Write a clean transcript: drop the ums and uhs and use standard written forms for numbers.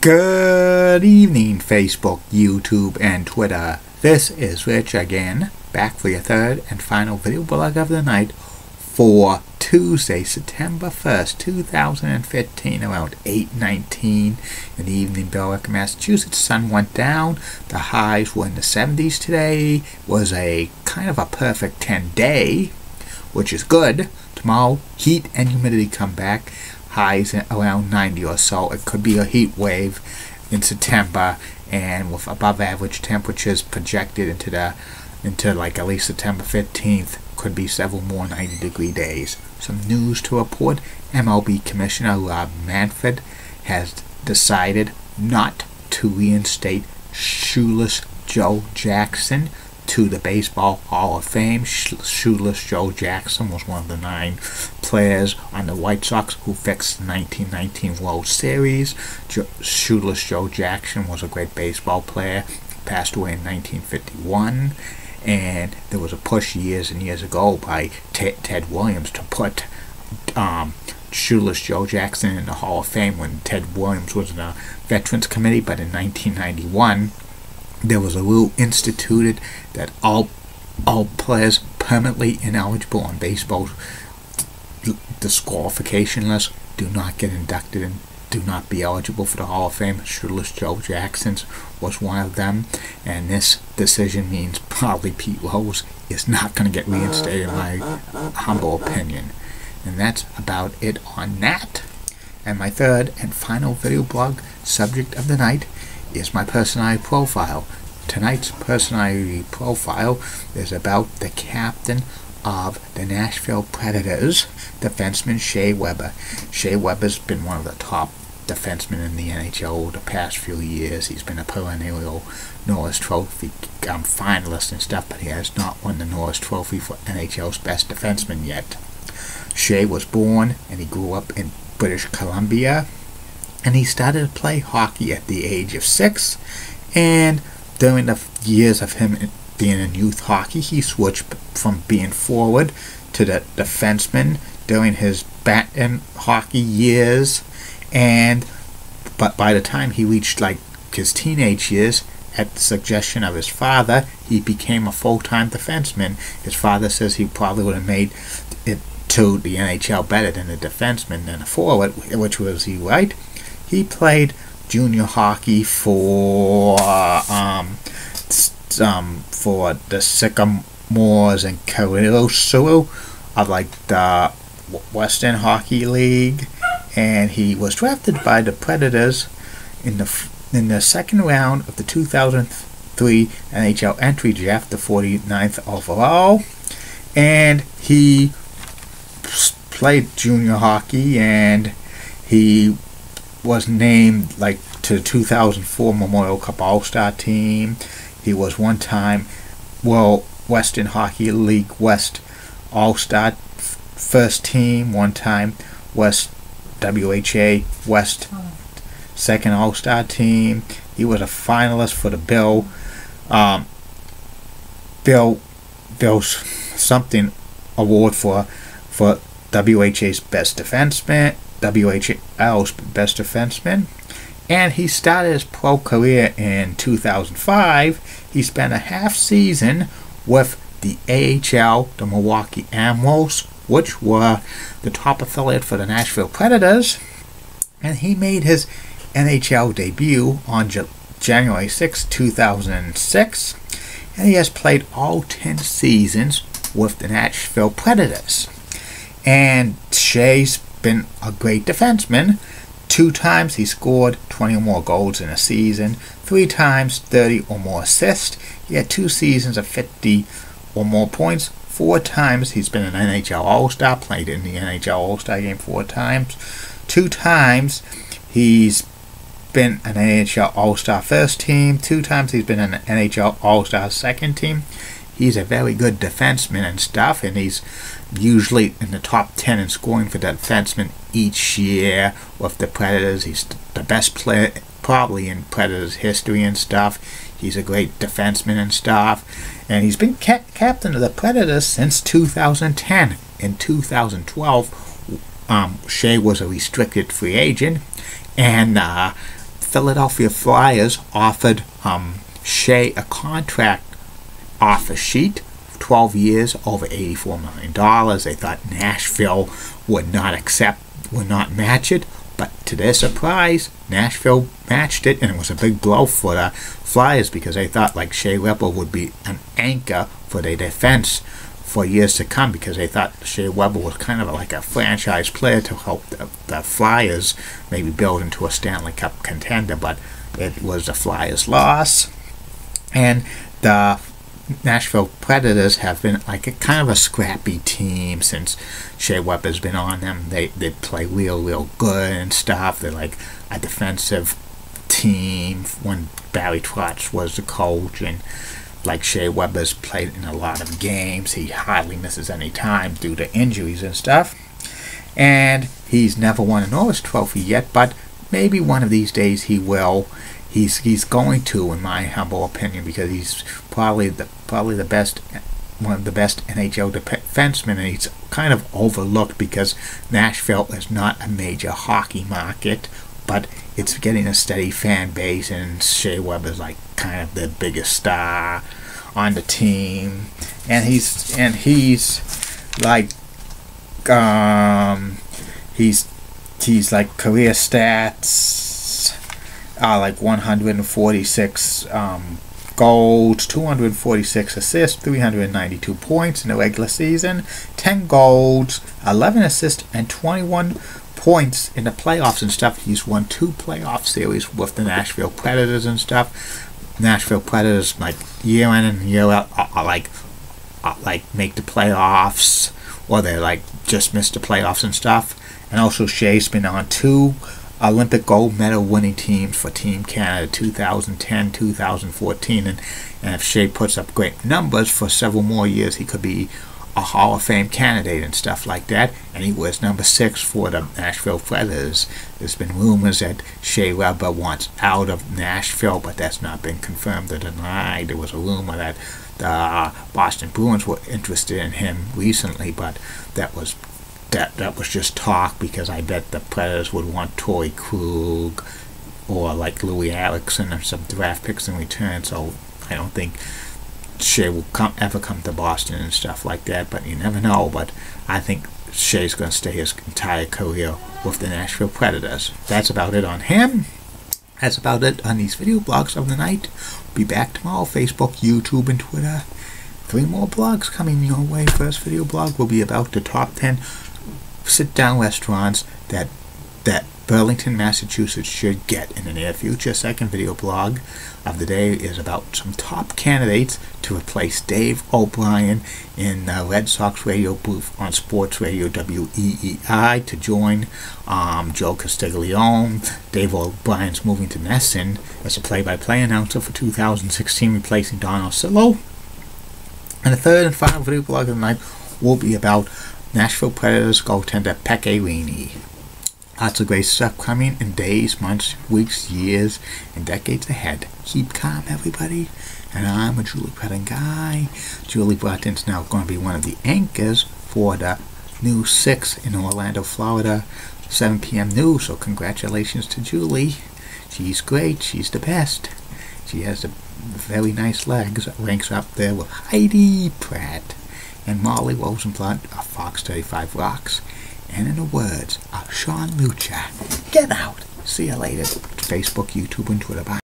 Good evening, Facebook, YouTube, and Twitter. This is Rich again, back for your third and final video blog of the night for Tuesday, September 1st, 2015, around 8:19 in the evening, Billerica, Massachusetts. Sun went down. The highs were in the 70s today. Was a kind of a perfect 10-day, which is good. Tomorrow, heat and humidity come back. Highs at around 90 or so. It could be a heat wave in September, and with above average temperatures projected into like at least September 15th, could be several more 90-degree days. Some news to report. MLB Commissioner Rob Manfred has decided not to reinstate Shoeless Joe Jackson to the Baseball Hall of Fame. Shoeless Joe Jackson was one of the 9 players on the White Sox who fixed the 1919 World Series. Shoeless Joe Jackson was a great baseball player. Passed away in 1951. And there was a push years and years ago by Ted Williams to put Shoeless Joe Jackson in the Hall of Fame when Ted Williams was in the Veterans Committee. But in 1991, there was a rule instituted that all players permanently ineligible on baseball's disqualification list do not get inducted and do not be eligible for the Hall of Fame. Shoeless Joe Jackson was one of them, and this decision means probably Pete Rose is not going to get reinstated, in my humble opinion. And that's about it on that. And my third and final video blog subject of the night is my personality profile. Tonight's personality profile is about the captain of the Nashville Predators, defenseman Shea Weber. Shea Weber's been one of the top defensemen in the NHL the past few years. He's been a perennial Norris Trophy finalist and stuff, but he has not won the Norris Trophy for NHL's best defenseman yet. Shea was born and he grew up in British Columbia, and he started to play hockey at the age of 6, and during the years of him being in youth hockey, he switched from being forward to the defenseman during his Baton hockey years. But by the time he reached like his teenage years, at the suggestion of his father, he became a full-time defenseman. His father says he probably would have made it to the NHL better than a defenseman than a forward, which was he right. He played junior hockey for the Sycamores and Caruso of like the Western Hockey League, and he was drafted by the Predators in the second round of the 2003 NHL entry draft, the 49th overall, and he played junior hockey, and he was named like to the 2004 Memorial Cup All-Star team. He was one time Western Hockey League West All-Star first team, one time West WHA West second All-Star team. He was a finalist for the Bill something award for WHA's best defenseman, WHL's best defenseman, and he started his pro career in 2005. He spent a half season with the AHL, the Milwaukee Admirals, which were the top affiliate for the Nashville Predators, and he made his NHL debut on January 6, 2006, and he has played all 10 seasons with the Nashville Predators. And Shea's been a great defenseman. 2 times he scored 20 or more goals in a season, 3 times 30 or more assists. He had 2 seasons of 50 or more points. 4 times he's been an NHL All-Star, played in the NHL All-Star game 4 times. 2 times he's been an NHL All-Star first team. 2 times he's been an NHL All-Star second team. He's a very good defenseman and stuff, and he's usually in the top 10 in scoring for the defenseman each year with the Predators. He's the best player probably in Predators history and stuff. He's a great defenseman and stuff, and he's been captain of the Predators since 2010. In 2012, Shea was a restricted free agent, and Philadelphia Flyers offered Shea a contract offer sheet, 12 years, over $84 million. They thought Nashville would not match it, but to their surprise, Nashville matched it, and it was a big blow for the Flyers because they thought like Shea Weber would be an anchor for their defense for years to come, because they thought Shea Weber was kind of like a franchise player to help the Flyers maybe build into a Stanley Cup contender, but it was the Flyers' loss. And the Nashville Predators have been like a kind of a scrappy team since Shea Weber's been on them. They play real good and stuff. They're like a defensive team when Barry Trotz was the coach, and like Shea Weber's played in a lot of games. He hardly misses any time due to injuries and stuff. And he's never won a Norris Trophy yet, but maybe one of these days he will. He's going to, in my humble opinion, because he's probably the best, one of the best NHL defensemen, and he's kind of overlooked because Nashville is not a major hockey market, but it's getting a steady fan base, and Shea Weber's like kind of the biggest star on the team, and he's like he's like career stats. Like 146 goals, 246 assists, 392 points in the regular season, 10 goals, 11 assists, and 21 points in the playoffs and stuff. He's won 2 playoff series with the Nashville Predators and stuff. Nashville Predators, like year in and year out, are like make the playoffs, or they like just miss the playoffs and stuff. And also Shea's been on 2 Olympic gold medal winning teams for Team Canada, 2010, 2014, and if Shea puts up great numbers for several more years, he could be a Hall of Fame candidate and stuff like that. And he was number 6 for the Nashville Predators. There's been rumors that Shea Weber wants out of Nashville, but that's not been confirmed or denied. There was a rumor that the Boston Bruins were interested in him recently, but that was just talk, because I bet the Predators would want Torrey Krug or like Louis Erickson or some draft picks in return. So I don't think Shea will ever come to Boston and stuff like that, but you never know. But I think Shea's going to stay his entire career with the Nashville Predators. That's about it on him. That's about it on these video blogs of the night. Be back tomorrow, Facebook, YouTube, and Twitter. 3 more blogs coming your way. First video blog will be about the top 10 sit-down restaurants that Burlington, Massachusetts should get in the near future. Second video blog of the day is about some top candidates to replace Dave O'Brien in the Red Sox radio booth on Sports Radio WEEI to join Joe Castiglione. Dave O'Brien's moving to Nesson as a play-by-play announcer for 2016, replacing Don Orsillo. And the third and final video blog of the night will be about Nashville Predators goaltender Pekka Rinne. Lots of great stuff coming in days, months, weeks, years, and decades ahead. Keep calm, everybody. And I'm a Julie Bretton guy. Julie Bretton's now going to be one of the anchors for the News 6 in Orlando, Florida, 7 p.m. news. So congratulations to Julie. She's great. She's the best. She has the very nice legs. Ranks up there with Heidi Pratt and Molly Rosenblatt of Fox 35 Rocks. And in the words of Sean Lucha, get out. See you later. Facebook, YouTube, and Twitter. Bye.